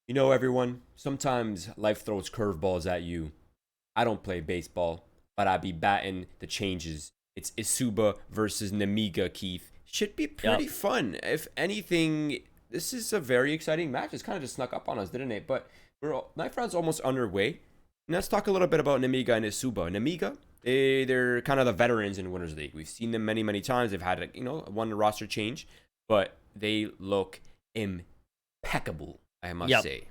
You know, everyone, sometimes life throws curveballs at you. I don't play baseball, but I be batting the changes. It's eSuba versus Nemiga, Keith. Should be Yep. pretty fun. If anything, this is a very exciting match. It's kind of just snuck up on us, didn't it? But knife round's almost underway. And let's talk a little bit about Nemiga and eSuba. Nemiga, they're kind of the veterans in Winners League. We've seen them many, many times. They've had, one roster change, but they look impeccable, I must say.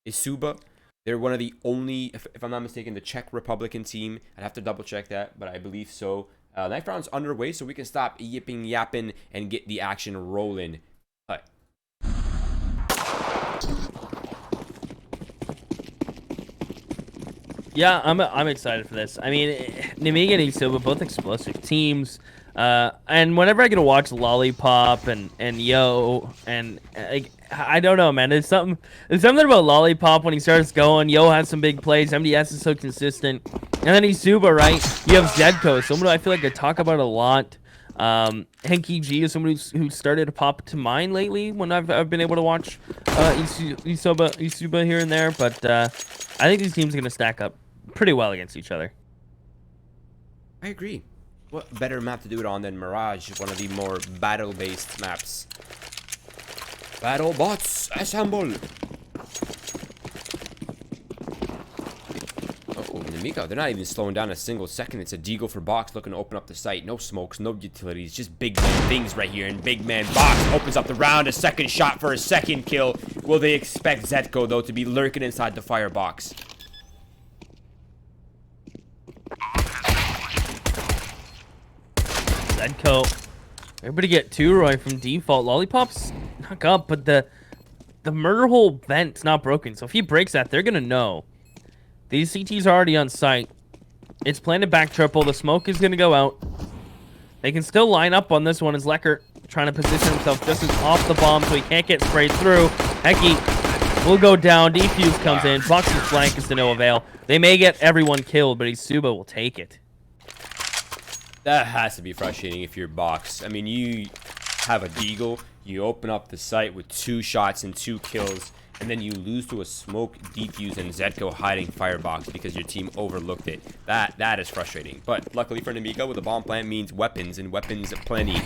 eSuba, they're one of the only, if I'm not mistaken, the Czech Republican team. I'd have to double check that, but I believe so. Knife round's underway, so we can stop yipping, yapping, and get the action rolling. Yeah, I'm excited for this. I mean, Nemiga and eSuba, both explosive teams. And whenever I get to watch Lollipop and Yo and I don't know, man. There's something about Lollipop when he starts going. Yo has some big plays. MDS is so consistent. And then eSuba, right? You have Zedko, someone who I feel like I talk about a lot. Henky G is someone who started to pop to mind lately when I've been able to watch eSuba here and there. But I think these teams are going to stack up pretty well against each other. I agree. What better map to do it on than Mirage, one of the more battle-based maps. Battle bots, assemble! Oh, Nemiga, they're not even slowing down a single second. It's a deagle for Box looking to open up the site. No smokes, no utilities, just big man things right here. And big man Box opens up the round, a second shot for a second kill. Will they expect Zetko, though, to be lurking inside the firebox? Zedko. Everybody get two Roy from default. Lollipop's knock up, but the murder hole vent's not broken. So if he breaks that, they're gonna know. These CTs are already on site. It's planted back triple. The smoke is gonna go out. They can still line up on this one as Lecker trying to position himself just as off the bomb so he can't get sprayed through. Hecky will go down. Defuse comes in. Box's flank is to no avail. They may get everyone killed, but eSuba will take it. That has to be frustrating if you're Box. I mean, you have a deagle, you open up the site with 2 shots and 2 kills, and then you lose to a smoke, defuse, and Zetko hiding firebox because your team overlooked it. That is frustrating. But luckily for Nemiga, with the bomb plant means weapons, and weapons plenty.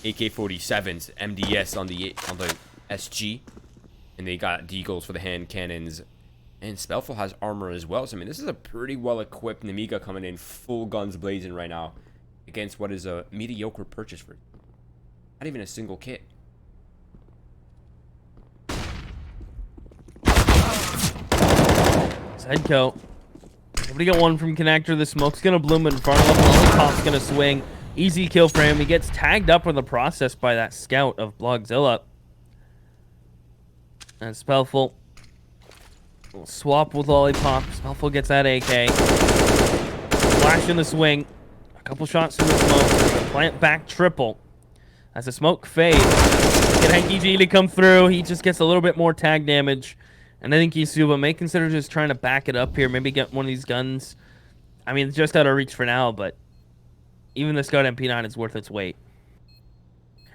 AK-47s, MDS on the SG, and they got deagles for the hand cannons. And Spellful has armor as well. So I mean, this is a pretty well-equipped Nemiga coming in full guns blazing right now against what is a mediocre purchase for not even a single kit. Zedko. Nobody got one from connector. The smoke's gonna bloom in front of him. Lollipop's gonna swing. Easy kill for him. He gets tagged up in the process by that scout of Blogzilla. And Spellful will swap with Lollipop. Spellful gets that AK. Flash in the swing. A couple shots from the smoke. Plant back triple. As the smoke fades. Get Henky G to come through. He just gets a little bit more tag damage. And I think eSuba may consider just trying to back it up here. Maybe get one of these guns. I mean, it's just out of reach for now, but even the Scout MP9 is worth its weight.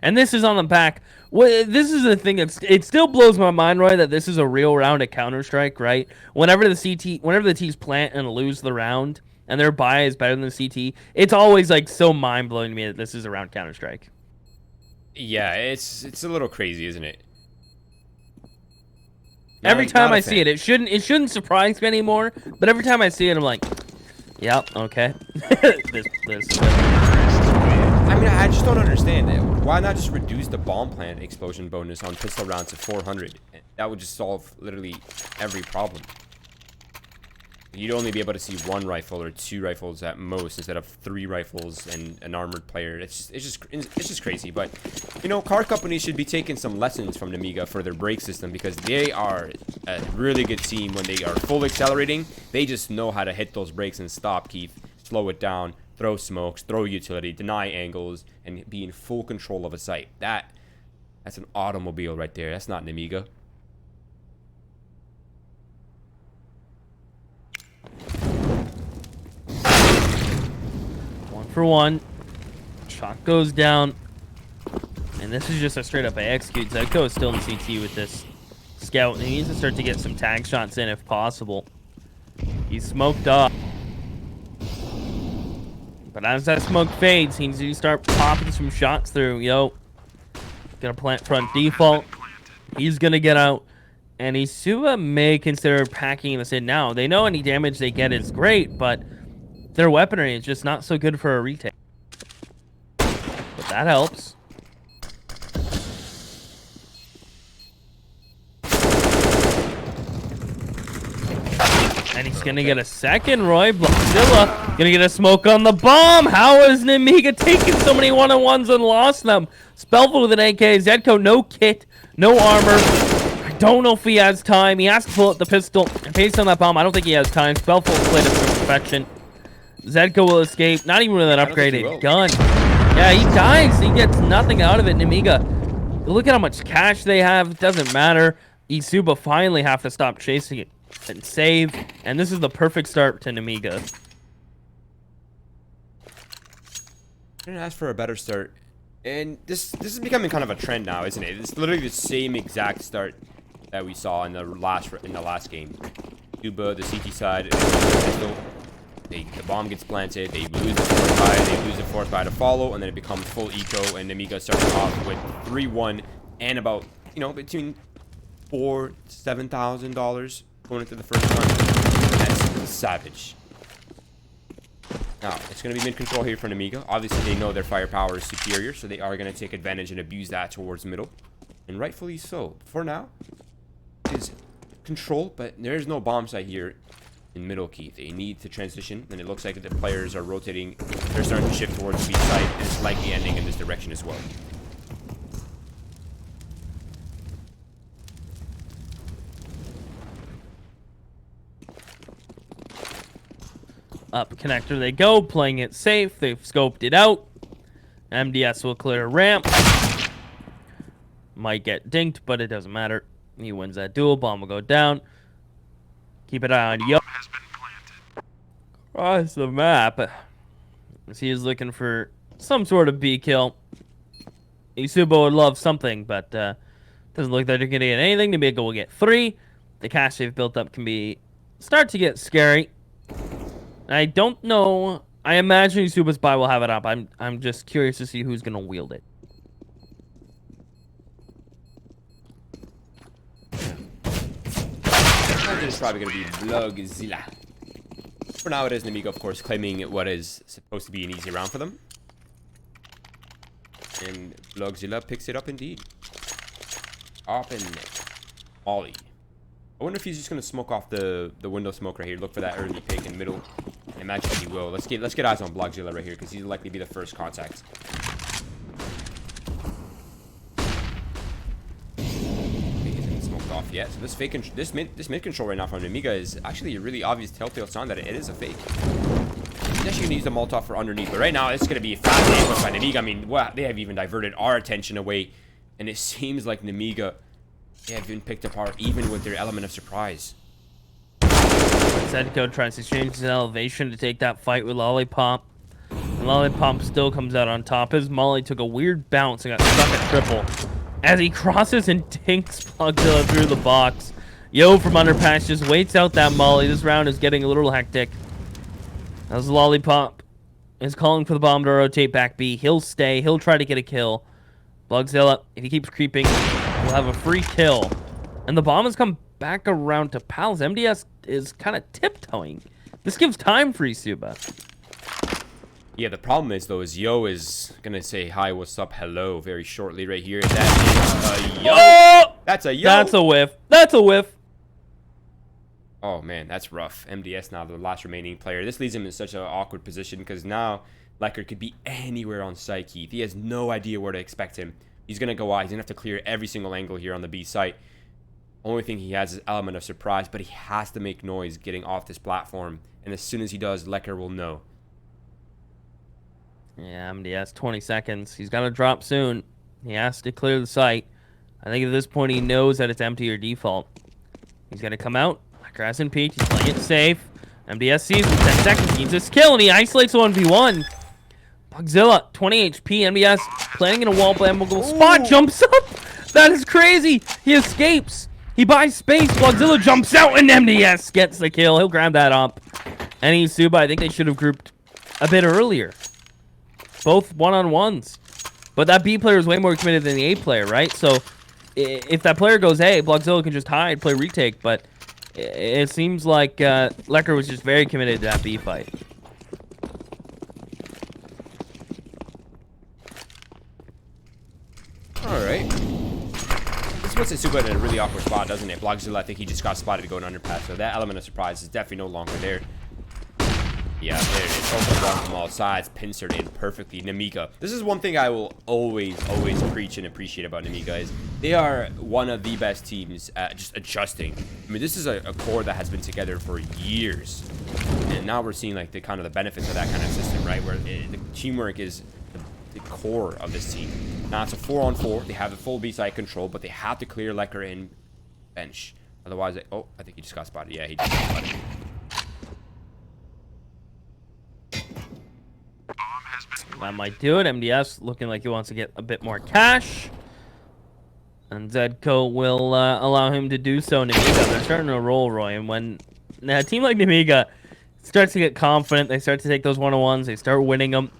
And this is on the back. This is the thing it still blows my mind, Roy, that this is a real round of Counter-Strike, right? Whenever the teams plant and lose the round, and their buy is better than the CT, it's always like so mind-blowing to me that this is around Counter-Strike. Yeah, it's a little crazy, isn't it? Every time I see it, it shouldn't surprise me anymore. But every time I see it, I'm like, yep, okay. this. I mean, I just don't understand it. Why not just reduce the bomb plant explosion bonus on pistol rounds to 400? That would just solve literally every problem. You'd only be able to see 1 rifle or 2 rifles at most instead of 3 rifles and an armored player. It's just crazy. But you know, car companies should be taking some lessons from Nemiga for their brake system, because they are a really good team when they are full accelerating. They just know how to hit those brakes and stop, Keith, slow it down, throw smokes, throw utility, deny angles, and be in full control of a site. That's an automobile right there. That's not Nemiga. For one, shot goes down, and this is just a straight up I execute. Zedko is still in CT with this scout. And he needs to start to get some tag shots in if possible. He's smoked up. But as that smoke fades, he needs to start popping some shots through. Yo, gonna plant front default. He's gonna get out. And eSuba may consider packing this in now. They know any damage they get is great, but their weaponry is just not so good for a retake. But that helps. And he's gonna get a second, Roy. Blockzilla gonna get a smoke on the bomb. How is Nemiga taking so many one-on-ones and lost them? Spellful with an AK. Zedco, no kit, no armor. I don't know if he has time. He has to pull out the pistol. And based on that bomb, I don't think he has time. Spellful played it to perfection. Zedco will escape. Not even with an upgraded gun. Yeah, he dies. He gets nothing out of it. Nemiga, look at how much cash they have. It doesn't matter. eSuba finally have to stop chasing it and save. And this is the perfect start to Nemiga. I didn't ask for a better start. And this is becoming kind of a trend now, isn't it? It's literally the same exact start that we saw in the last game. eSuba, the CT side, the bomb gets planted, they lose the force buy, they lose the force buy to follow, and then it becomes full eco, and Nemiga starting off with 3-1 and about, you know, between $4,000 to $7,000 going into the first run. That's savage. Now, it's going to be mid-control here for Nemiga. Obviously, they know their firepower is superior, so they are going to take advantage and abuse that towards middle. And rightfully so. For now, is control, but there's no bomb site here in middle key. They need to transition, and it looks like the players are rotating. They're starting to shift towards B side, and it's likely ending in this direction as well. Up connector they go, playing it safe. They've scoped it out. MDS will clear ramp. Might get dinked, but it doesn't matter. He wins that duel. Bomb will go down. Keep an eye on Yo. Across the map. As he is looking for some sort of B kill. eSuba would love something, but doesn't look like they're going to get anything. Nemiga will get 3. The cash they've built up can start to get scary. I don't know. I imagine eSuba's buy will have it up. I'm just curious to see who's gonna wield it. It's probably gonna be Blockzilla. For now, it is Nemiga, of course, claiming what is supposed to be an easy round for them. And Blockzilla picks it up indeed. Up and Ollie. I wonder if he's just gonna smoke off the window smoke right here. Look for that early pick in middle. I imagine he will. Let's get eyes on Blockzilla right here because he's likely to be the first contact. He isn't smoked off yet. So this mid control right now from Nemiga is actually a really obvious telltale sign that it is a fake. He's actually gonna use the Molotov for underneath, but right now it's gonna be a fast ambush by Nemiga. I mean, they have even diverted our attention away, and it seems like Nemiga. They have been picked apart even with their element of surprise. Zedco tries to change his elevation to take that fight with Lollipop. And Lollipop still comes out on top. His Molly took a weird bounce and got stuck at triple. As he crosses and tinks Blockzilla through the box. Yo from Underpass just waits out that Molly. This round is getting a little hectic. As Lollipop is calling for the bomb to rotate back B. He'll stay. He'll try to get a kill. Blockzilla, if he keeps creeping, will have a free kill. And the bomb has come back around to Pals. MDS is kind of tiptoeing. This gives time for eSuba. Yeah, the problem is, though, is Yo is going to say hi, what's up, hello very shortly right here. That is a Yo. Oh! That's a Yo. That's a whiff. That's a whiff. Oh, man, that's rough. MDS now, the last remaining player. This leaves him in such an awkward position because now Lecker could be anywhere on site, Keith. He has no idea where to expect him. He's going to go out. He's going to have to clear every single angle here on the B site. Only thing he has is element of surprise, but he has to make noise getting off this platform. And as soon as he does, Lecker will know. Yeah, MDS, 20 seconds. He's got to drop soon. He has to clear the site. I think at this point he knows that it's empty or default. He's going to come out. Lecker has in peek. He's playing it safe. MDS sees him. 10 seconds. He needs his kill, and he isolates 1v1. Blockzilla, 20 HP. MDS planning in a wall blamable spot. Jumps up. That is crazy. He escapes. He buys space. Blogzilla jumps out, and MDS gets the kill. He'll grab that up. And eSuba, I think they should have grouped a bit earlier. Both one-on-ones. But that B player is way more committed than the A player, right? So if that player goes A, Blogzilla can just hide, play retake. But it seems like Lecker was just very committed to that B fight. Alright. This puts eSuba in a really awkward spot, doesn't it? Blogzilla, I think he just got spotted going underpass, so that element of surprise is definitely no longer there. Yeah, there it is. Open block from all sides, pincered in perfectly. Nemiga. This is one thing I will always preach and appreciate about Nemiga is they are one of the best teams at just adjusting. I mean, this is a core that has been together for years, and now we're seeing like the kind of the benefits of that kind of system, right? Where the teamwork is the core of this team. Now it's a 4-on-4. They have the full B-side control, but they have to clear Lecker in bench. Otherwise, oh, I think he just got spotted. Yeah, he just got spotted. That might do it. MDS looking like he wants to get a bit more cash. And Zedco will allow him to do so. Nemiga, they're starting to roll, Roy. And when a team like Nemiga starts to get confident, they start to take those one-on-ones, they start winning them.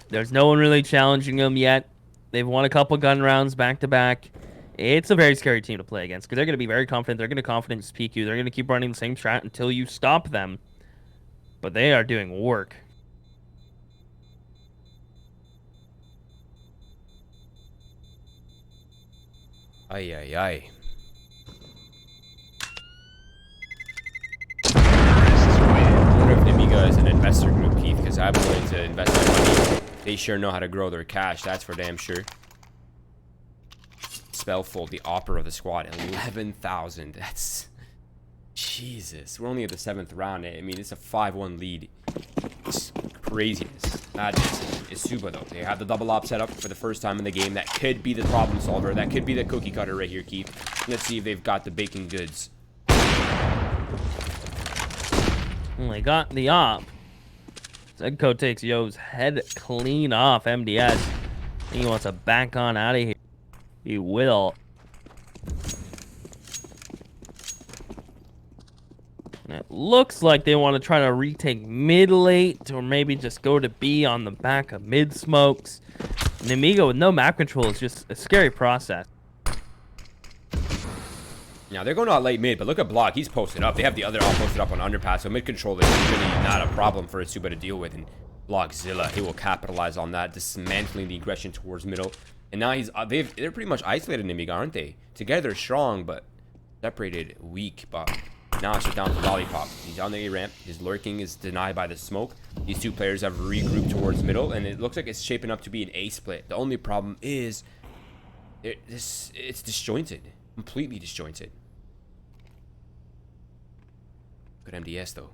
There's no one really challenging them yet. They've won a couple gun rounds back-to-back. It's a very scary team to play against because they're going to be very confident. They're going to confidence peak you. They're going to keep running the same strat until you stop them. But they are doing work. Ay, ay, ay. I wonder if Nemiga is an investor group, Keith, because I'm willing to invest my money. They sure know how to grow their cash, that's for damn sure. Spellfold, the opera of the squad, 11,000. That's... Jesus. We're only at the 7th round. I mean, it's a 5-1 lead. It's craziness. Madness. eSuba, though. They have the double op set up for the first time in the game. That could be the problem solver. That could be the cookie cutter right here, Keith. Let's see if they've got the baking goods. Well, they got the op. Zedco takes Yo's head clean off MDS. He wants to back on out of here. He will. And it looks like they want to try to retake mid late or maybe just go to B on the back of mid smokes. Nemiga with no map control is just a scary process. Now they're going out late mid, but look at Block. He's posted up. They have the other all posted up on underpass, so mid control is really not a problem for eSuba to deal with. And Blockzilla, he will capitalize on that, dismantling the aggression towards middle. And now they're pretty much isolated Nemiga, aren't they? Together strong, but separated weak. But now it's just down to Lollipop. He's on the A ramp. His lurking is denied by the smoke. These two players have regrouped towards middle, and it looks like it's shaping up to be an A split. The only problem is it's disjointed, completely disjointed. Good MDS though.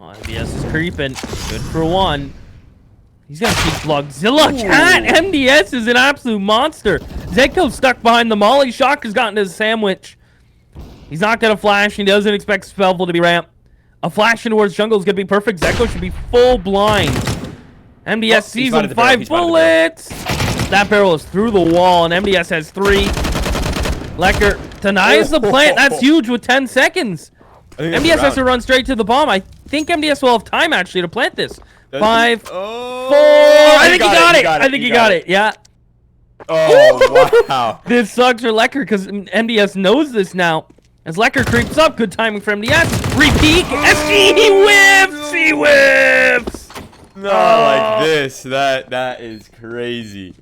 Oh, MDS is creeping. Good for one. He's gonna keep Blogzilla. Cat! MDS is an absolute monster. Zedco's stuck behind the molly. Shocker's gotten his sandwich. He's not gonna flash. He doesn't expect Spellful to be ramp. A flash in towards jungle is gonna be perfect. Zedco should be full blind. MDS sees him. 5 bullets. That barrel is through the wall, and MDS has 3. Lecker denies the plant. That's huge with 10 seconds. MDS has to run straight to the bomb. I think MDS will have time actually to plant this. 5, 4. I think he got it. I think he got it. Yeah. Oh, wow. This sucks for Lecker because MDS knows this now. As Lecker creeps up, good timing for MDS. Repeat. SG, he whiffs. He whiffs. Not like this. That is crazy.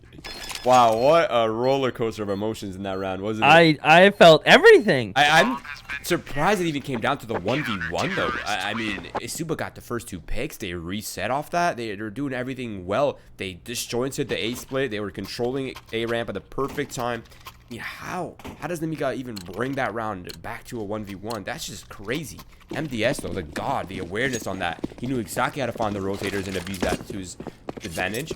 Wow, what a roller coaster of emotions in that round, wasn't it? I felt everything. I'm surprised it even came down to the 1v1 though. I mean, eSuba got the first 2 picks. They reset off that. They're doing everything well. They disjointed the A split. They were controlling A ramp at the perfect time. I mean, how does Nemiga even bring that round back to a 1v1? That's just crazy. MDS though, the god, the awareness on that. He knew exactly how to find the rotators and abuse that to his advantage.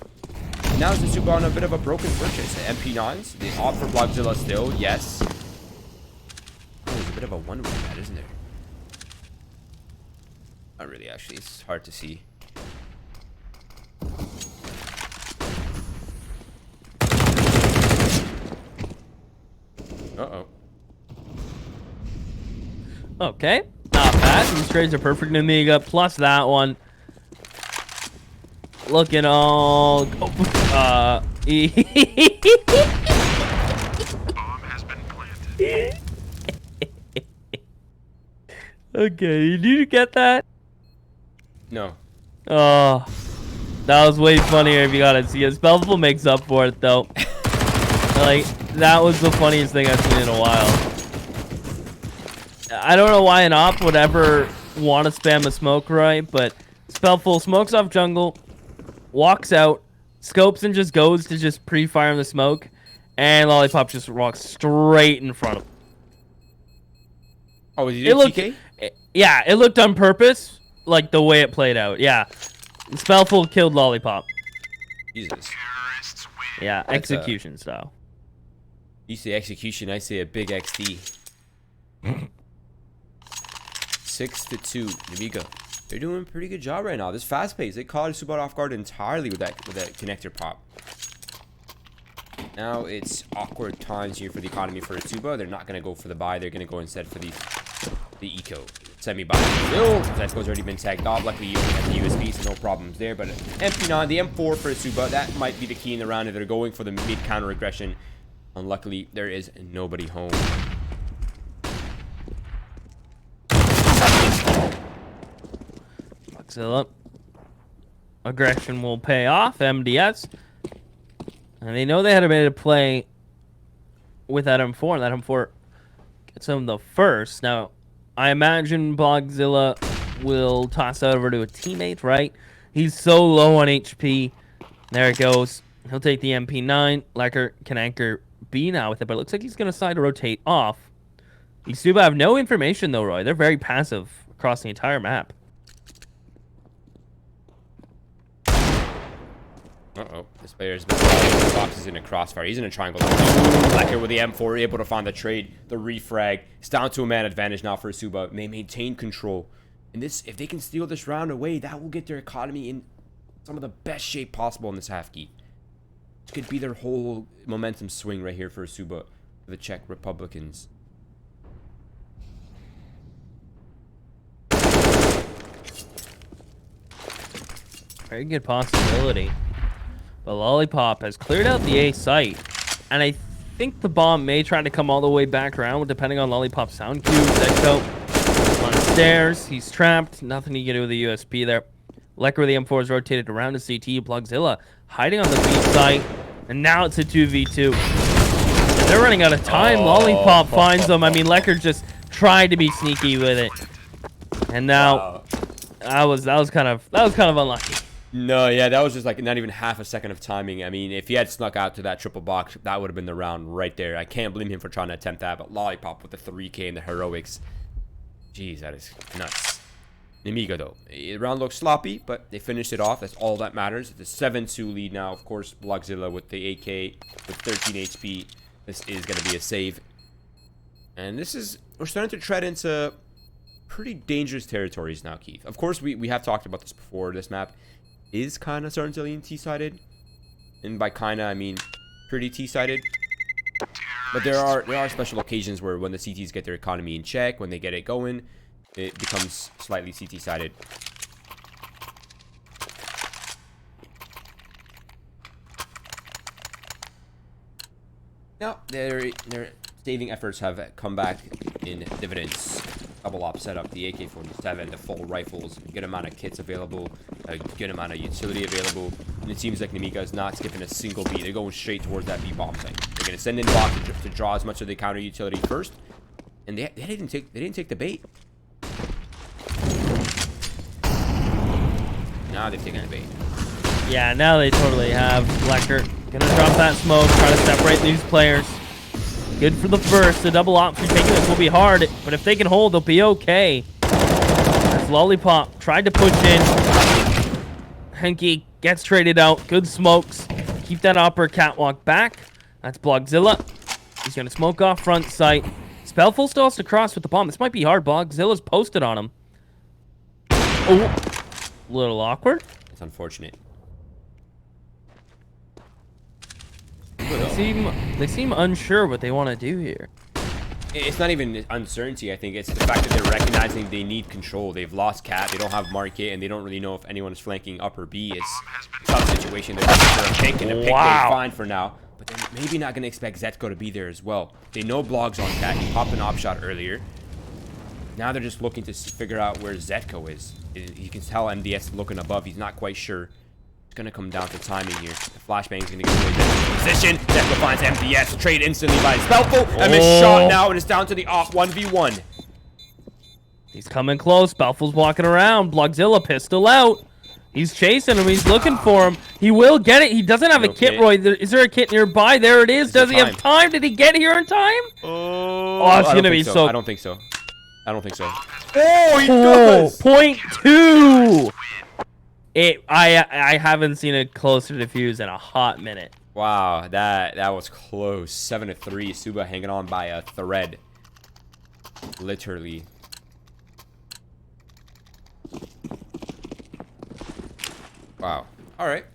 Now it's eSuba on a bit of a broken purchase. The MP9s, they opt for Blogzilla still, yes. Oh, there's a bit of a one with that, isn't there? Not really, actually. It's hard to see. Okay, not bad. These trades are perfect. Nemiga plus that one. Looking all. Okay, did you get that? No. Oh, that was way funnier if you got to see it. Spellful makes up for it though. Like, that was the funniest thing I've seen in a while. I don't know why an op would ever want to spam a smoke right, but Spellful smokes off jungle, walks out, scopes and just goes to just pre-fire the smoke, and Lollipop just walks straight in front of him. Oh, was he TK? Yeah, it looked on purpose, like the way it played out. Yeah, Spellful killed Lollipop. Jesus. Yeah, execution style. You say execution, I say a big XD. 6-2, Nemiga. They're doing a pretty good job right now. This fast pace, they caught eSuba off guard entirely with that connector pop. Now it's awkward times here for the economy for eSuba. They're not gonna go for the buy. They're gonna go instead for the eco semi-buy. That goes already been tagged off. Luckily, you only have the USB, so no problems there. But MP9, the M4 for eSuba, that might be the key in the round if they're going for the mid counter aggression. Unluckily, there is nobody home. Godzilla. Aggression will pay off. MDS. And they know they had a bit of play with that M4. And that M4 gets them the first. Now, I imagine Blogzilla will toss that over to a teammate, right? He's so low on HP. There it goes. He'll take the MP9. Lecker can anchor B now with it, but it looks like he's going to decide to rotate off. eSuba have no information, though, Roy. They're very passive across the entire map. Uh-oh. This player's been the boxes in a crossfire. He's in a triangle. Lecker with the M4 able to find the trade, the refrag. It's down to a man advantage now for eSuba. They maintain control. And this, if they can steal this round away, that will get their economy in some of the best shape possible in this half key. This could be their whole momentum swing right here for eSuba, for the Czech Republicans. Very good possibility. But Lollipop has cleared out the A site. And I think the bomb may try to come all the way back around, depending on Lollipop's sound cue. Echo on the stairs. He's trapped. Nothing he can do with the USP there. Lecker with the M4 is rotated around to CT. Blogzilla hiding on the B site. And now it's a 2v2. And they're running out of time. Oh. Lollipop finds them. I mean, Lecker just tried to be sneaky with it. And now that was kind of unlucky. No, yeah, that was just like not even half a second of timing. I mean, if he had snuck out to that triple box, that would have been the round right there. I can't blame him for trying to attempt that, but Lollipop with the 3K and the heroics. Jeez, that is nuts. Nemiga, though. The round looks sloppy, but they finished it off. That's all that matters. It's a 7-2 lead now. Of course, Blogzilla with the AK with 13 HP. This is going to be a save. And we're starting to tread into pretty dangerous territories now, Keith. Of course, we have talked about this before. This map is kind of starting to lean T-sided. And by kind of, I mean pretty T-sided. But there are special occasions where when the CTs get their economy in check, when they get it going, it becomes slightly CT-sided. Now, their saving efforts have come back in dividends. Double op setup, the AK-47, the full rifles, a good amount of kits available, a good amount of utility available, and it seems like Nemiga is not skipping a single beat. They're going straight towards that B bomb site. They're going to send in bot to draw as much of the counter utility first, and they didn't take the bait. Now they've taken the bait. Yeah, now they totally have. Lecker gonna drop that smoke, try to separate these players. Good for the first. The double option taking this will be hard, but if they can hold, they'll be okay. As Lollipop tried to push in. Henke gets traded out. Good smokes. Keep that upper catwalk back. That's Blogzilla. He's going to smoke off front sight. Spellful still has to cross with the bomb. This might be hard. Blogzilla's posted on him. Oh, a little awkward. It's unfortunate. They seem unsure what they want to do here. It's not even uncertainty, I think. It's the fact that they're recognizing they need control. They've lost Cat, they don't have Market, and they don't really know if anyone is flanking up or B. It's a tough situation. They're looking for a pick, and a pick they're fine for now. But they're maybe not going to expect Zetko to be there as well. They know Blog's on Cat. He popped an op shot earlier. Now they're just looking to figure out where Zetko is. You can tell MDS looking above. He's not quite sure. It's going to come down to timing here. The flashbang is going to go away Zetko's position. Zetko finds MDS. Trade instantly by Spellful. And missed shot now, and it's down to the op 1v1. He's coming close. Spellful's walking around. Blogzilla pistol out. He's chasing him. He's looking for him. He will get it. He doesn't have a kit, Roy. Is there a kit nearby? There it is. Does he have time? Did he get here in time? Oh, it's going to be so... I don't think so. I don't think so. Oh, he does! .2! I haven't seen a closer defuse in a hot minute. Wow, that was close. 7-3. eSuba hanging on by a thread. Literally. Wow. Alright.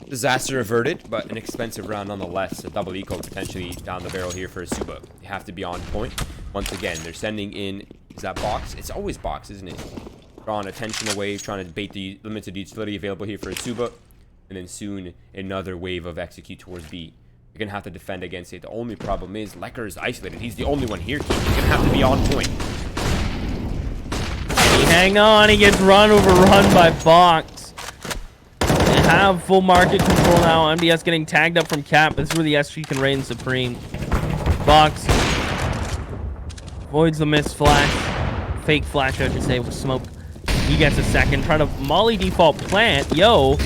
Disaster averted, but an expensive round nonetheless. A double eco potentially down the barrel here for eSuba. They have to be on point. Once again, they're sending in... Is that box? It's always box, isn't it? Drawing attention away, trying to bait the limited utility available here for eSuba. And then soon, another wave of execute towards B. You're going to have to defend against it. The only problem is, Lecker is isolated. He's the only one here. He's going to have to be on point. Hang on, he gets overrun by Box. They have full market control now. MDS getting tagged up from Cap. This is where the SG can reign supreme. Box avoids the missed flash. Fake flash, I should say, with smoke. He gets a second. Trying to molly default plant. Yo.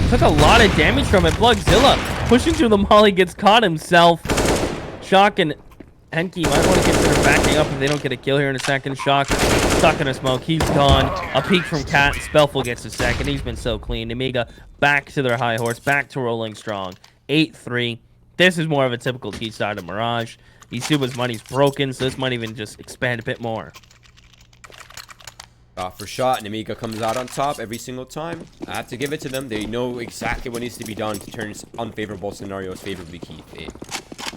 Took a lot of damage from it. Blogzilla pushing through the molly, gets caught himself. Shock and Henke might want to consider backing up if they don't get a kill here in a second. Shock stuck in a smoke. He's gone. A peek from Cat. Spellful gets a second. He's been so clean. Nemiga back to their high horse. Back to rolling strong. 8-3. This is more of a typical Seaside of Mirage. eSuba's money's broken, so this might even just expand a bit more. Shot for shot, Nemiga comes out on top every single time. I have to give it to them. They know exactly what needs to be done to turn unfavorable scenarios favorably, Keith. They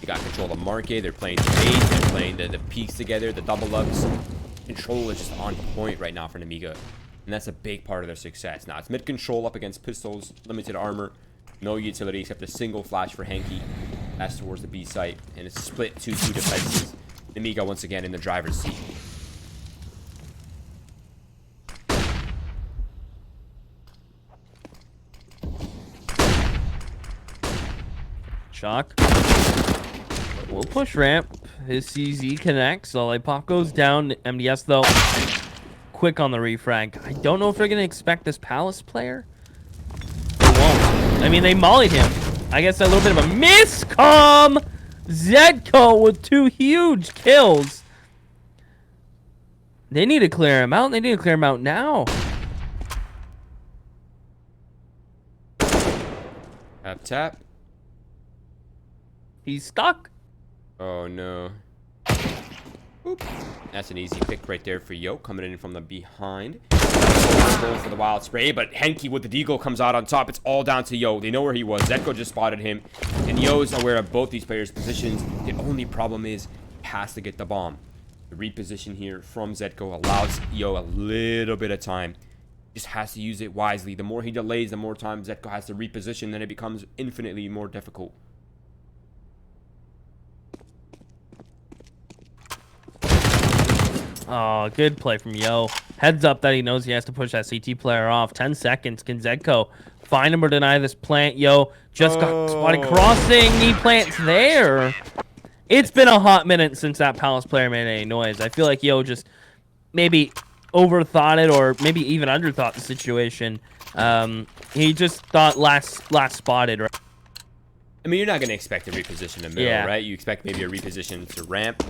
got control of the market. They're playing the base. They're playing the peaks together, the double ups. Control is just on point right now for Nemiga. And that's a big part of their success. Now, it's mid-control up against pistols, limited armor, no utility except a single flash for Henke. That's towards the B site. And it's split 2-2 defenses. Nemiga once again in the driver's seat. Shock. We'll push ramp. His CZ connects. So pop goes down. MDS, though, quick on the refrag. I don't know if they're going to expect this Palace player. They won't. I mean, they mollied him. I guess a little bit of a miscom. Zetko with 2 huge kills. They need to clear him out. They need to clear him out now. Tap, tap. He's stuck. Oh, no. Oop. That's an easy pick right there for Yo, coming in from the behind. Going for the wild spray, but Henke with the deagle comes out on top. It's all down to Yo. They know where he was. Zetko just spotted him, and Yo's aware of both these players' positions. The only problem is he has to get the bomb. The reposition here from Zetko allows Yo a little bit of time. Just has to use it wisely. The more he delays, the more time Zetko has to reposition, then it becomes infinitely more difficult. Oh, good play from Yo. Heads up that he knows he has to push that CT player off. 10 seconds. Can Zetko find him or deny this plant? Yo just got spotted crossing. He plants there. It's been a hot minute since that Palace player made any noise. I feel like Yo just maybe overthought it or maybe even underthought the situation. He just thought last spotted, right? I mean, you're not going to expect a reposition in the middle, right? You expect maybe a reposition to ramp.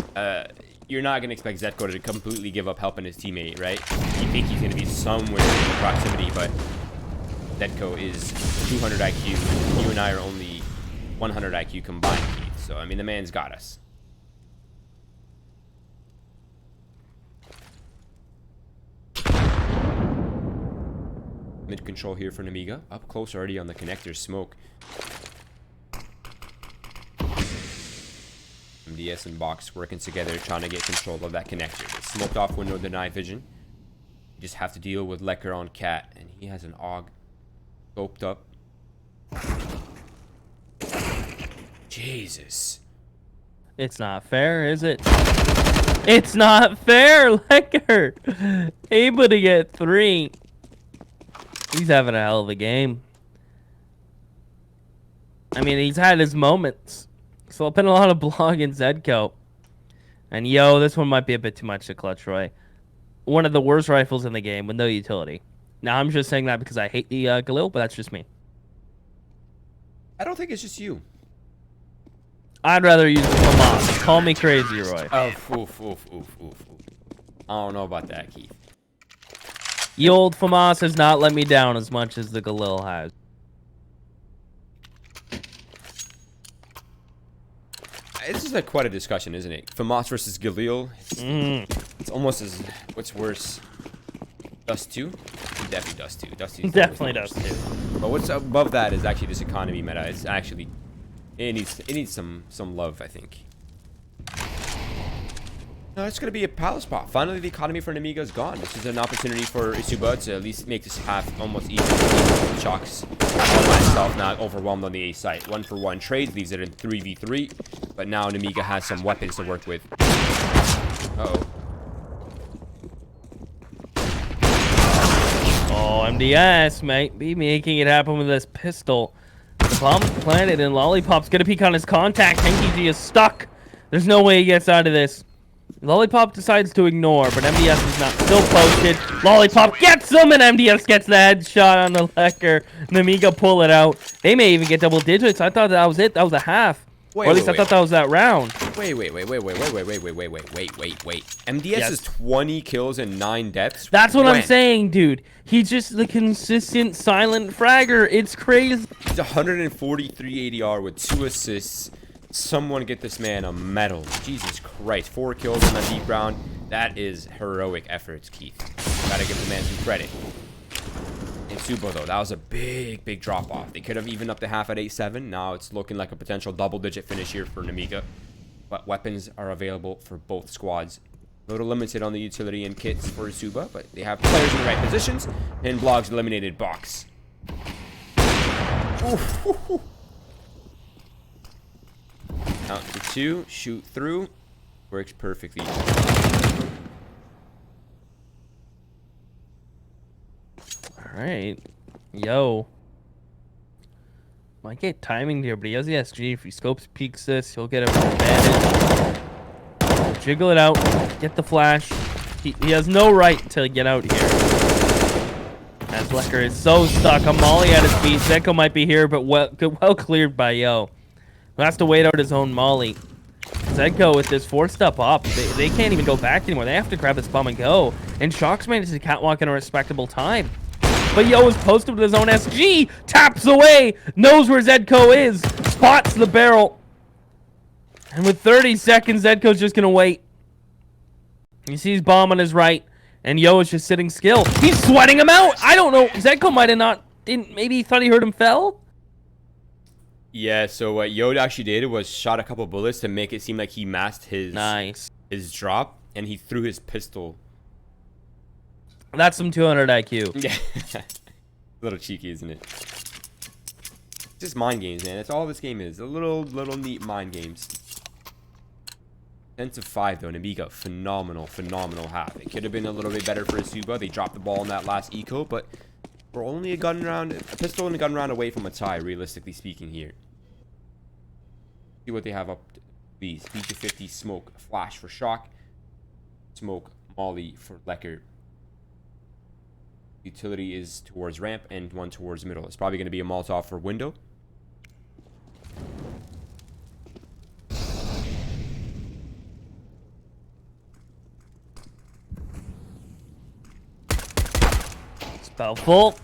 You're not going to expect Zetko to completely give up helping his teammate, right? You think he's going to be somewhere in proximity, but Zetko is 200 IQ. You and I are only 100 IQ combined, Keith. So, I mean, the man's got us. Mid control here for Nemiga. Up close already on the connector. Smoke. MDS and Box working together, trying to get control of that connector. They smoked off window, deny vision. You just have to deal with Lecker on Cat, and he has an AUG scoped up. Jesus. It's not fair, is it? It's not fair, Lecker. Able to get 3. He's having a hell of a game. I mean, he's had his moments. So I'll put a lot of blog in Zedco. And yo, this one might be a bit too much to clutch, Roy. One of the worst rifles in the game with no utility. Now, I'm just saying that because I hate the Galil, but that's just me. I don't think it's just you. I'd rather use the FAMAS. Call me crazy, Roy. Oh, oof. I don't know about that, Keith. The old FAMAS has not let me down as much as the Galil has. This is quite a discussion, isn't it? FAMAS versus Galil. It's almost as... What's worse? Dust 2? Definitely Dust 2. Dust 2 Definitely Dust 2. But what's above that is actually this economy meta. It's actually... It needs some love, I think. No, it's going to be a palace spot. Finally, the economy for Nemiga is gone. This is an opportunity for eSuba to at least make this half almost even. Shocks on myself, not overwhelmed on the A site. 1-for-1 trades, leaves it in 3v3. But now Nemiga has some weapons to work with. Uh-oh. Oh, MDS might be making it happen with this pistol. The bomb planted and Lollipop's gonna peek on his contact. Henky G is stuck. There's no way he gets out of this. Lollipop decides to ignore, but MDS is not still posted. Lollipop gets him, and MDS gets the headshot on the Lecker. Nemiga pull it out. They may even get double digits. I thought that was it. That was a half. Or at least I thought that was that round. Wait. MDS is 20 kills and 9 deaths. That's what I'm saying, dude. He's just the consistent silent fragger. It's crazy. He's 143 ADR with 2 assists. Someone get this man a medal. Jesus Christ. 4 kills on that deep round. That is heroic efforts, Keith. Gotta give the man some credit. eSuba, though, that was a big drop off. They could have evened up the half at 8-7. Now it's looking like a potential double-digit finish here for Nemiga. But weapons are available for both squads. A little limited on the utility and kits for eSuba, but they have players in the right positions. And Blog's eliminated Box. Oof. Count to 2, shoot through. Works perfectly. Alright. Yo. Might get timing here, but he has the SG. If he scopes peeks this, he'll get an advantage. Jiggle it out. Get the flash. He has no right to get out here. As Lecker is so stuck. A molly at his feet. Zeko might be here, but well cleared by Yo. Who has to wait out his own molly. Zedco with this 4-step up, they can't even go back anymore. They have to grab this bomb and go. And Shox manages to catwalk in a respectable time. But Yo is posted with his own SG, taps away, knows where Zedco is, spots the barrel. And with 30 seconds, Zedco's just gonna wait. He sees bomb on his right, and Yo is just sitting still. He's sweating him out. I don't know. Zedco might have not, maybe he thought he heard him fell? Yeah, so what Yoda actually did was shot a couple bullets to make it seem like he masked his drop, and he threw his pistol. That's some 200 IQ. Yeah, a little cheeky, isn't it? Just mind games, man. That's all this game is. A little neat mind games. 10-5 though. Nemiga, phenomenal half. It could have been a little bit better for eSuba. They dropped the ball in that last eco, but we're only a pistol and a gun round away from a tie, realistically speaking here. See what they have up. These P250 smoke, flash for Shock, smoke molly for Lecker. Utility is towards ramp and one towards middle. It's probably going to be a Molotov for window. Spell full.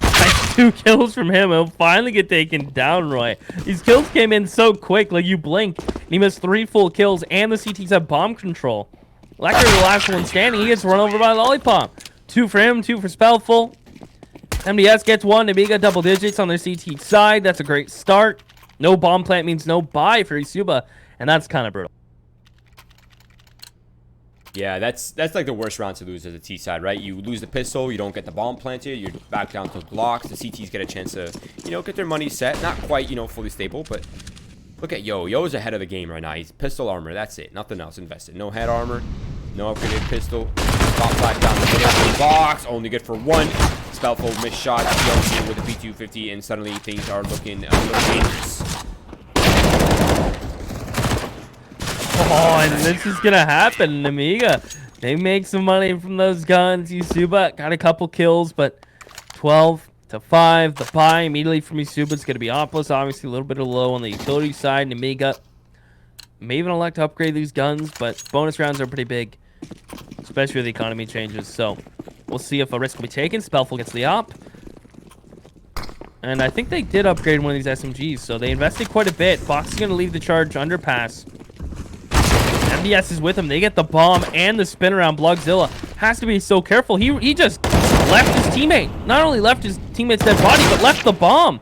Nice 2 kills from him. He'll finally get taken down, Roy. These kills came in so quick, like you blink. And he missed 3 full kills, and the CTs have bomb control. Lecker, the last one standing, he gets run over by Lollipop. 2 for him, 2 for Spellful. MDS gets 1. Nemiga double digits on their CT side. That's a great start. No bomb plant means no buy for eSuba, and that's kind of brutal. Yeah, that's like the worst round to lose as a T side, right? You lose the pistol, you don't get the bomb planted, you're back down to Glocks. The CTs get a chance to, you know, get their money set. Not quite, you know, fully stable, but look at Yo. Yo's ahead of the game right now. He's pistol armor. That's it. Nothing else invested. No head armor, no upgraded pistol. Pop flash down the middle. Box only good for one. Spellful missed shot. Yo with a P250, and suddenly things are looking a little dangerous. Oh, and this is gonna happen, Nemiga. They make some money from those guns. eSuba got a couple kills, but 12-5. The buy immediately from eSuba is gonna be Opus. Obviously, a little bit of low on the utility side. Nemiga may even elect to upgrade these guns, but bonus rounds are pretty big, especially if the economy changes. So we'll see if a risk will be taken. Spellful gets the op. And I think they did upgrade one of these SMGs, so they invested quite a bit. Fox is going to leave the charge underpass. MDS is with him. They get the bomb and the spin around. Blogzilla has to be so careful. He just left his teammate. Not only left his teammate's dead body, but left the bomb.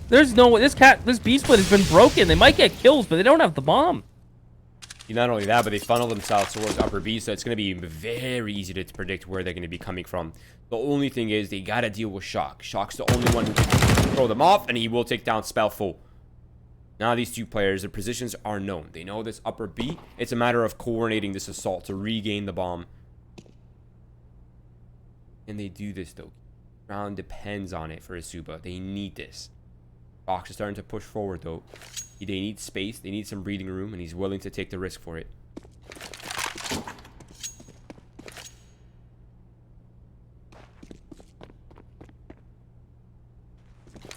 There's no... This B-split has been broken. They might get kills, but they don't have the bomb. Not only that, but they funnel themselves towards upper B, so it's going to be very easy to predict where they're going to be coming from. The only thing is they got to deal with Shock. Shock's the only one who can throw them off, and he will take down Spellful. Now these two players, their positions are known. They know this upper B. It's a matter of coordinating this assault to regain the bomb. And they do this, though. Round depends on it for eSuba. They need this. Fox is starting to push forward, though. They need space. They need some breathing room, and he's willing to take the risk for it.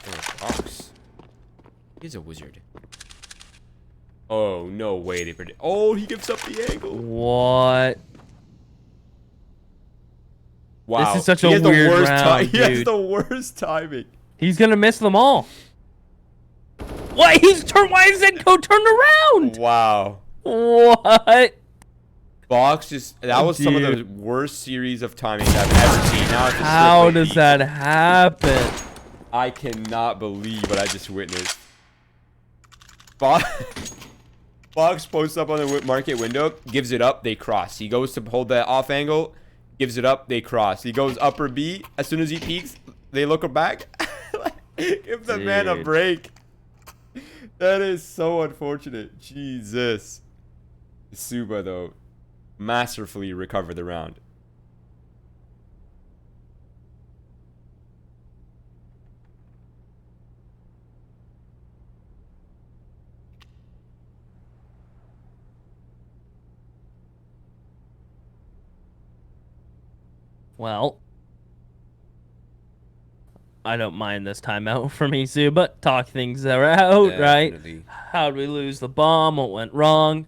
Oh, Fox. He's a wizard. Oh, no way they predict. Oh, he gives up the angle. What? Wow. This is such a weird round, dude. He has the worst timing. He's going to miss them all. What? He's turned. Why is Zedco turned around? Wow. What? Fox just... That was some of the worst series of timings I've ever seen. Now it's How does that happen? I cannot believe what I just witnessed. Fox posts up on the market window, gives it up, they cross. He goes to hold that off angle, gives it up, they cross. He goes upper B. As soon as he peeks, they look back. Give the man a break. That is so unfortunate. Jesus. eSuba, though, masterfully recovered the round. Well, I don't mind this timeout from eSuba, but talk things out, right? How did we lose the bomb? What went wrong?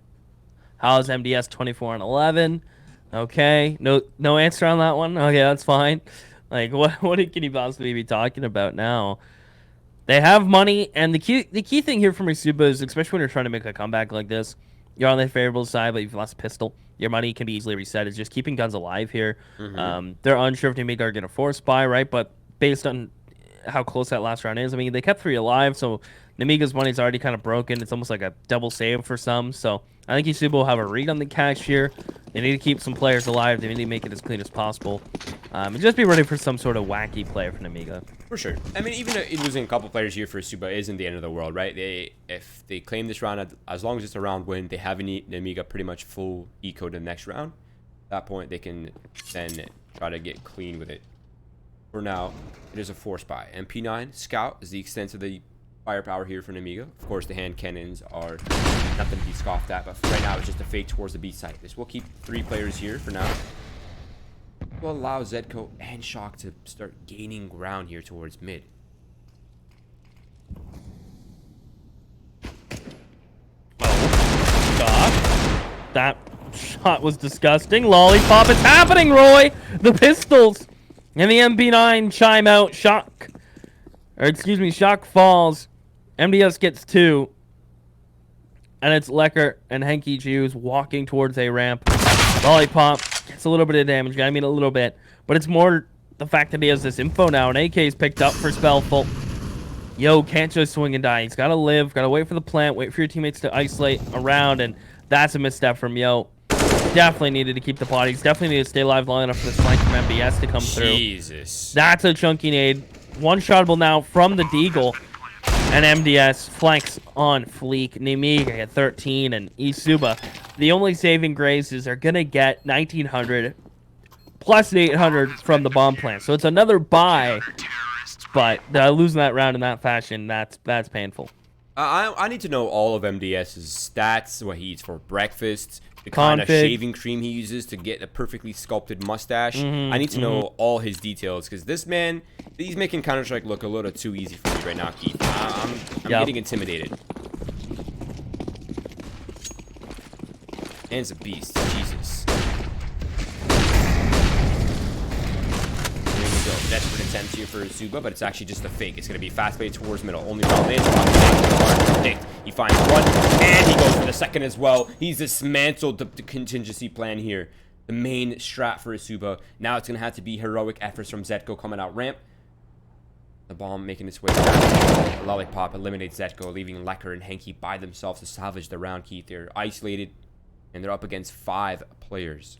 How's MDS 24-11? Okay, no answer on that one. Okay, that's fine. Like, what can you possibly be talking about now? They have money, and the key thing here from eSuba is, especially when you're trying to make a comeback like this, you're on the favorable side, but you've lost a pistol. Your money can be easily reset. It's just keeping guns alive here. They're unsure if Nemiga are going to force buy, right? But based on how close that last round is, I mean, they kept 3 alive, so Nemiga's money's already kind of broken. It's almost like a double save for some. So I think eSuba will have a read on the cash here. They need to keep some players alive. They need to make it as clean as possible. And just be ready for some sort of wacky play from Nemiga. For sure. I mean, even losing a couple players here for eSuba isn't the end of the world, right? If they claim this round, as long as it's a round win, they have Nemiga pretty much full eco to the next round. At that point, they can then try to get clean with it. For now, it is a force buy. MP9 Scout is the extent of the firepower here for Nemiga. Of course, the hand cannons are nothing to be scoffed at, but for right now, it's just a fake towards the B site. This will keep 3 players here for now. Will allow Zedco and Shock to start gaining ground here towards mid. That shot was disgusting. Lollipop, it's happening, Roy! The pistols and the MP9 chime out. Shock falls. MDS gets 2. And it's Lecker and Henky Jews walking towards a ramp. Lollipop gets a little bit of damage. I mean, a little bit. But it's more the fact that he has this info now. And AK is picked up for Spellful. Yo can't just swing and die. He's got to live, got to wait for the plant, wait for your teammates to isolate around, and that's a misstep from Yo. Definitely needed to keep the bodies. Definitely needed to stay alive long enough for this flank from MBS to come through. Jesus. That's a chunky nade. One-shotable now from the Deagle. And MDS flanks on fleek. Nemiga at 13 and eSuba. The only saving graces are going to get 1,900 plus 800 from the bomb plant. So it's another buy, but losing that round in that fashion, that's painful. I need to know all of MDS's stats, what he eats for breakfast, the kind of shaving cream he uses to get a perfectly sculpted mustache. I need to know all his details, because this man, he's making Counter-Strike look a little too easy for me right now, Keith. I'm getting intimidated. Man's a beast. Jesus. Desperate attempt here for eSuba, but it's actually just a fake. It's going to be fast play towards middle. Only round in. He finds one, and he goes for the second as well. He's dismantled the contingency plan here. The main strat for eSuba. Now it's going to have to be heroic efforts from Zetko coming out ramp. The bomb making its way back. Lollipop eliminates Zetko, leaving Lecker and Henke by themselves to salvage the round. Keith, they're isolated, and they're up against 5 players.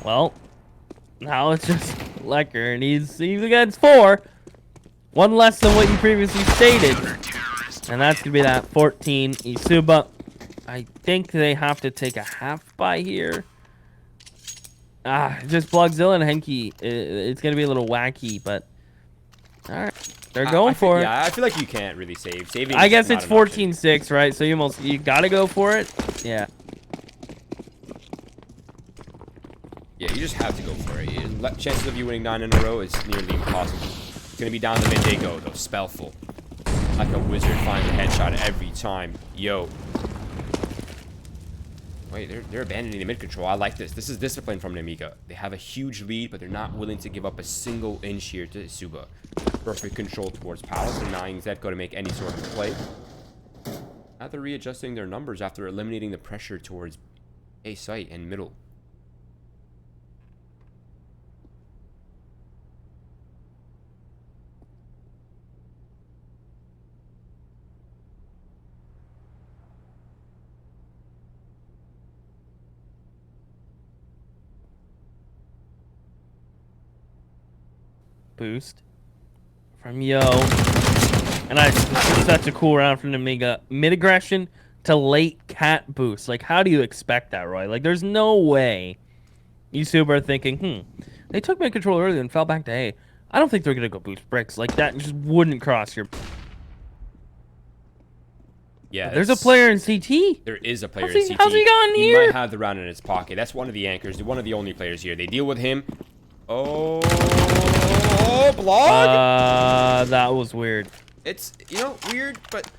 Well, now it's just Lecker, and he's against 4. One less than what you previously stated. And that's going to be that 14 eSuba. I think they have to take a half buy here. Just Blogzilla and Henke. It's going to be a little wacky, but... Alright, they're going for it. Yeah, I feel like you can't really save. Saving I guess it's 14-6, right? So you got to go for it? Yeah. Yeah, you just have to go for it. Chances of you winning 9 in a row is nearly impossible. It's going to be down the mid they go, though. Spellful. Like a wizard finds a headshot every time. Yo. Wait, they're abandoning the mid control. I like this. This is discipline from Nemiga. They have a huge lead, but they're not willing to give up a single inch here to eSuba. Perfect control towards Palace, denying Zetko to make any sort of play. Now they're readjusting their numbers after eliminating the pressure towards A site and middle. Boost from Yo, and such a cool round from Nemiga. Mid aggression to late cat boost. Like, how do you expect that, Roy? Like, there's no way eSuba are thinking, they took mid control earlier and fell back to A. I don't think they're gonna go boost bricks. Like, that just wouldn't cross your... Yeah, there's a player in CT. There is a player in CT. How's he gotten here? He might have the round in his pocket. That's one of the anchors, one of the only players here. They deal with him. Oh, blog? That was weird. It's, weird, but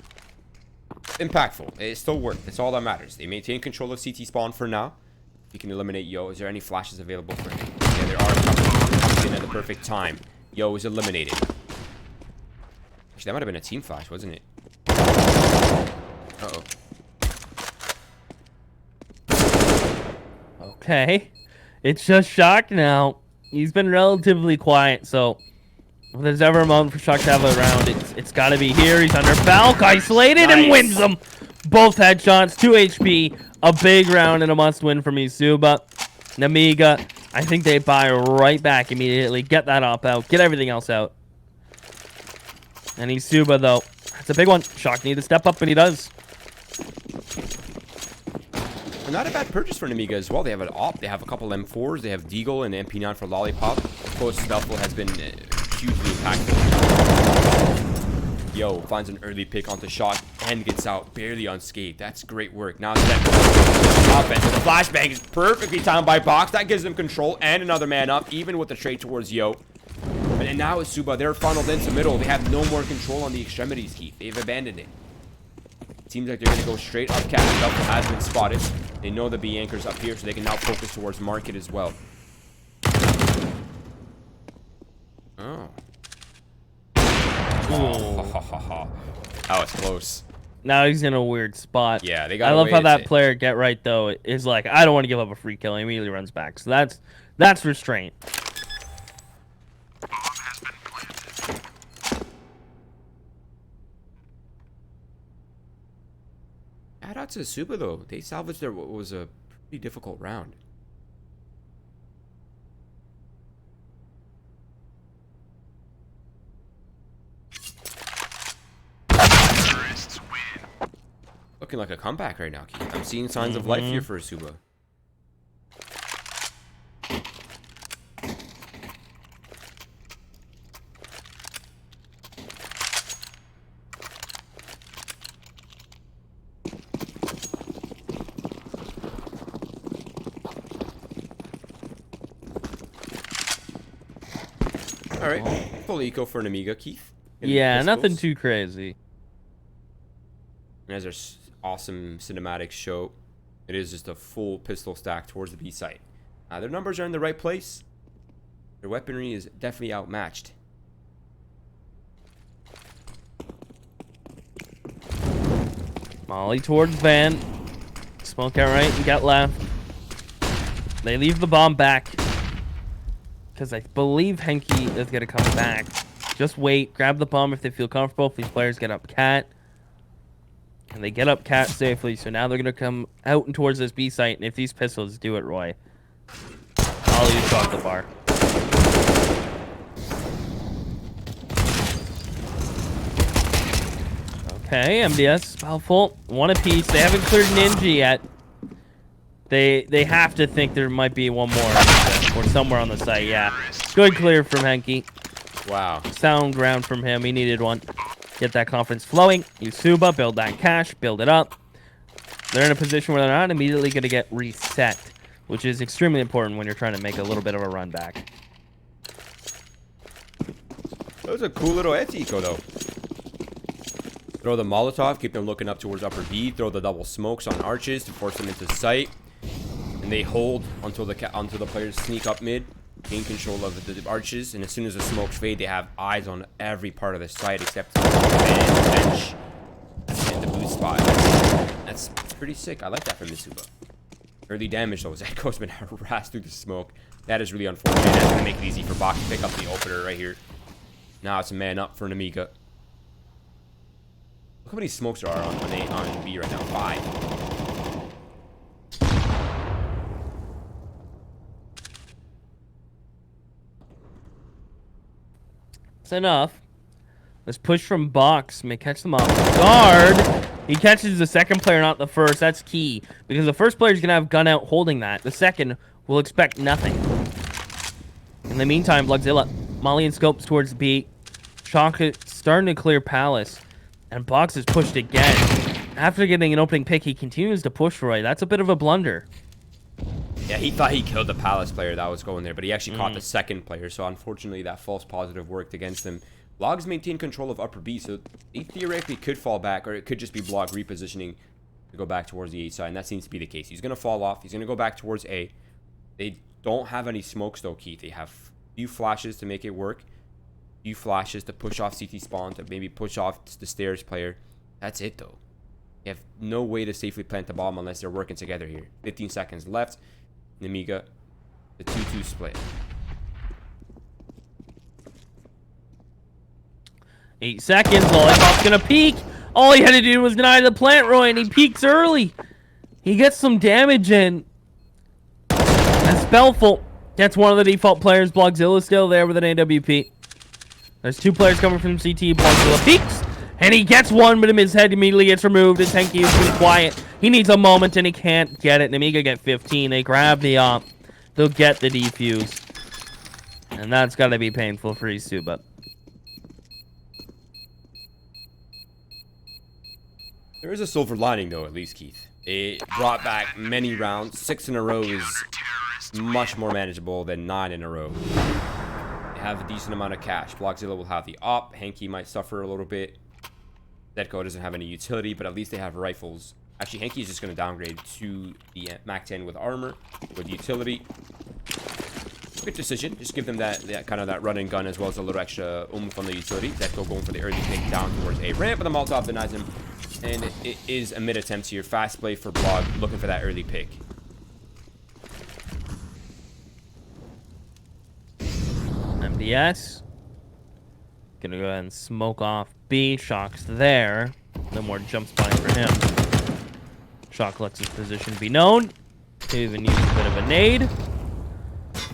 impactful. It still worked. That's all that matters. They maintain control of CT spawn for now. You can eliminate Yo. Is there any flashes available for him? Yeah, there are a couple. Comes in at the perfect time. Yo is eliminated. Actually, that might have been a team flash, wasn't it? Uh-oh. Okay. It's just Shock now. He's been relatively quiet, so if there's ever a moment for Shock to have a round, it's got to be here. He's under Falc, isolated, and wins them. Both headshots, 2 HP, a big round and a must-win from eSuba. Nemiga, I think they buy right back immediately, get that op out, get everything else out. And eSuba, though, that's a big one. Shock need to step up, and he does. Not a bad purchase for Nemiga as well. They have an op, they have a couple M4s, they have Deagle and MP9 for Lollipop. Of course, Spellful has been hugely impactful. Yo finds an early pick onto Shock and gets out barely unscathed. That's great work. Now it's that offense. The flashbang is perfectly timed by Box. That gives them control and another man up, even with the trade towards Yo. And now eSuba, they're funneled into middle. They have no more control on the extremities, Keith. They've abandoned it. Seems like they're going to go straight up cap. Spellful has been spotted. They know the B anchor's up here, so they can now focus towards market as well. Oh. That was close. Now he's in a weird spot. Yeah, they got. I love how that player Get Right though is like, I don't want to give up a free kill. He immediately runs back. So that's restraint. Shout out to eSuba though. They salvaged their what was a pretty difficult round. Looking like a comeback right now, Keith. I'm seeing signs of life here for eSuba. All right, full eco for Nemiga, Keith. Yeah, nothing too crazy. And as our awesome cinematic show, it is just a full pistol stack towards the B site. Their numbers are in the right place. Their weaponry is definitely outmatched. Molly towards van. Smoke out right, you got left. They leave the bomb back. Because I believe Henke is going to come back. Just wait, grab the bomb if they feel comfortable. If these players get up cat. And they get up cat safely, so now they're going to come out and towards this B site. And if these pistols do it, Roy, I'll use off the bar. Okay, MDS, mouthful. One apiece. They haven't cleared Ninja yet. They have to think there might be one more or somewhere on the site. Yeah, good clear from Henke. Wow. Sound ground from him. He needed one. Get that confidence flowing. eSuba, build that cash, build it up. They're in a position where they're not immediately going to get reset, which is extremely important when you're trying to make a little bit of a run back. That was a cool little edge eco though. Throw the Molotov, keep them looking up towards upper B. Throw the double smokes on arches to force them into sight. And they hold until the players sneak up mid, gain control of the arches, and as soon as the smokes fade, they have eyes on every part of the site except the bench and the blue spot. That's pretty sick. I like that from eSuba. Early damage though. Echo's been harassed through the smoke. That is really unfortunate. That's gonna make it easy for Bach to pick up the opener right here. Now it's a man up for Nemiga. Look how many smokes there are on B right now. 5. That's enough. Let's push from box. May catch them off guard. He catches the second player, not the first. That's key. Because the first player is going to have gun out holding that. The second will expect nothing. In the meantime, Bloodzilla, Molly and Scopes towards B. Shock is starting to clear Palace. And Box is pushed again. After getting an opening pick, he continues to push Roy. That's a bit of a blunder. Yeah, he thought he killed the Palace player that was going there, but he actually caught the second player, so unfortunately that false positive worked against him. Logs maintain control of upper B, so he theoretically could fall back, or it could just be Blog repositioning to go back towards the A side, and that seems to be the case. He's going to fall off. He's going to go back towards A. They don't have any smokes, though, Keith. They have a few flashes to make it work, a few flashes to push off CT spawn, to maybe push off the stairs player. That's it, though. They have no way to safely plant the bomb unless they're working together here. 15 seconds left. Nemiga, the 2-2 split. 8 seconds. Lollipop's gonna peek. All he had to do was deny the plant, Roy, and he peeks early. He gets some damage in. And Spellful gets one of the default players. Blogzilla still there with an AWP. There's 2 players coming from CT. Blogzilla peeks. And he gets one, but his head immediately gets removed. His Henke is pretty quiet. He needs a moment, and he can't get it. Nemiga get 15. They grab the op. They'll get the defuse. And that's got to be painful for eSuba. There is a silver lining, though, at least, Keith. It brought back many rounds. 6 in a row is much more manageable than 9 in a row. They have a decent amount of cash. Blogzilla will have the op. Henke might suffer a little bit. Zedko doesn't have any utility, but at least they have rifles. Actually, Henke is just going to downgrade to the MAC-10 with armor, with utility. Good decision. Just give them that kind of that run and gun as well as a little extra oomph on the utility. Zedko going for the early pick down towards A ramp, but the Molotov denies him. And it is a mid attempt here. Fast play for Blog, looking for that early pick. MDS. Gonna go ahead and smoke off B. Shock's there. No more jump spotting for him. Shock lets his position be known. He even used a bit of a nade.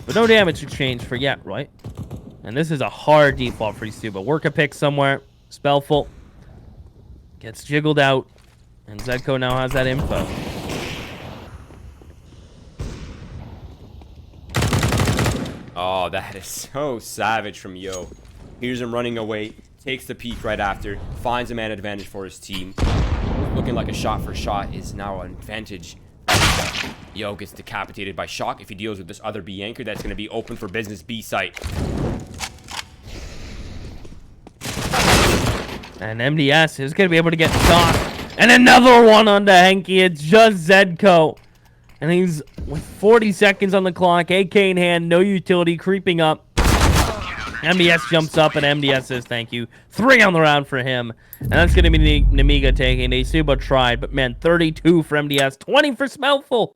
But no damage exchange for yet, right? And this is a hard default for eSuba. Work a pick somewhere. Spellful. Gets jiggled out. And Zedko now has that info. Oh, that is so savage from Yo. Here's him running away. Takes the peak right after. Finds a man advantage for his team. Looking like a shot for shot is now an advantage. Yo gets decapitated by Shock. If he deals with this other B anchor, that's going to be open for business B site. And MDS is going to be able to get Shock. And another one onto Henke. It's just Zedko. And he's with 40 seconds on the clock. AK in hand. No utility. Creeping up. MDS jumps up and MDS says thank you. 3 on the round for him. And that's going to be Nemiga taking. eSuba tried. But man, 32 for MDS. 20 for Smellful.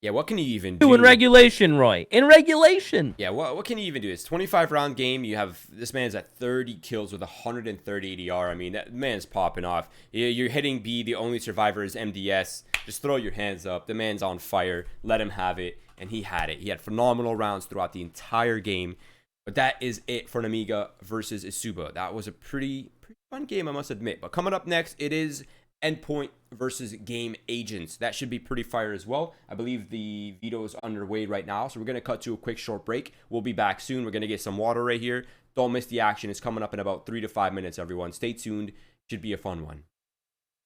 Yeah, what can you even do? In regulation, Roy. In regulation. Yeah, what can you even do? It's 25-round game. You have this man's at 30 kills with 130 ADR. I mean, that man's popping off. You're hitting B. The only survivor is MDS. Just throw your hands up. The man's on fire. Let him have it. And he had it. He had phenomenal rounds throughout the entire game. But that is it for Nemiga versus eSuba. That was a pretty fun game, I must admit. But coming up next, it is Endpoint versus Game Agents. That should be pretty fire as well. I believe the veto is underway right now, so we're going to cut to a quick short break. We'll be back soon. We're going to get some water right here. Don't miss the action. It's coming up in about 3 to 5 minutes, everyone. Stay tuned. Should be a fun one.